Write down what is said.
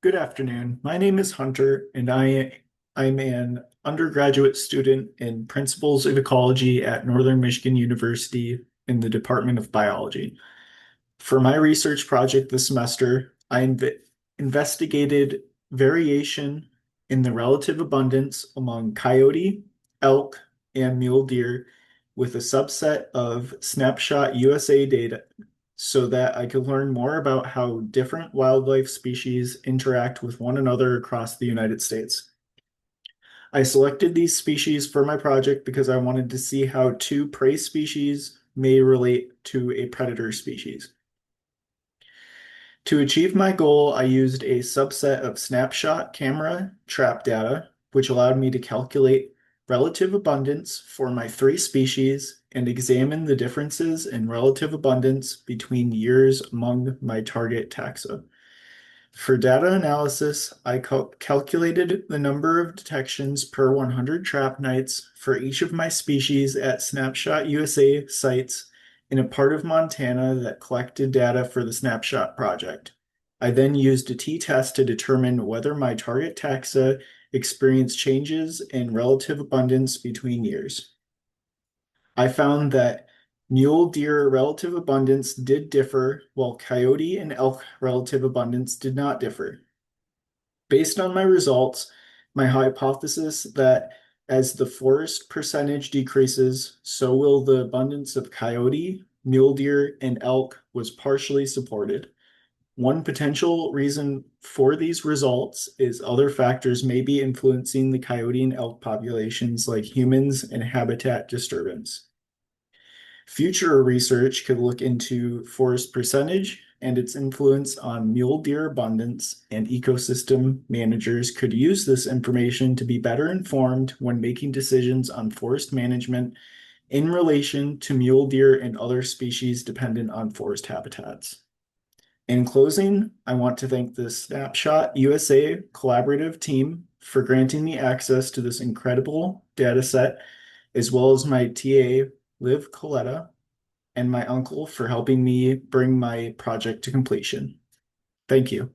Good afternoon. My name is Hunter, and I'm an undergraduate student in Principles of Ecology at Northern Michigan University in the Department of Biology. For my research project this semester, investigated variation in the relative abundance among coyote, elk, and mule deer with a subset of Snapshot USA data so that I could learn more about how different wildlife species interact with one another across the United States. I selected these species for my project because I wanted to see how two prey species may relate to a predator species. To achieve my goal, I used a subset of snapshot camera trap data, which allowed me to calculate relative abundance for my three species and examine the differences in relative abundance between years among my target taxa. For data analysis, I calculated the number of detections per 100 trap nights for each of my species at Snapshot USA sites in a part of Montana that collected data for the Snapshot project. I then used a t-test to determine whether my target taxa experienced changes in relative abundance between years. I found that mule deer relative abundance did differ, while coyote and elk relative abundance did not differ. Based on my results, my hypothesis that as the forest percentage decreases, so will the abundance of coyote, mule deer, and elk was partially supported. One potential reason for these results is other factors may be influencing the coyote and elk populations, like humans and habitat disturbance. Future research could look into forest percentage and its influence on mule deer abundance, and ecosystem managers could use this information to be better informed when making decisions on forest management in relation to mule deer and other species dependent on forest habitats. In closing, I want to thank the Snapshot USA collaborative team for granting me access to this incredible data set, as well as my TA, Liv Coletta, and my uncle for helping me bring my project to completion. Thank you.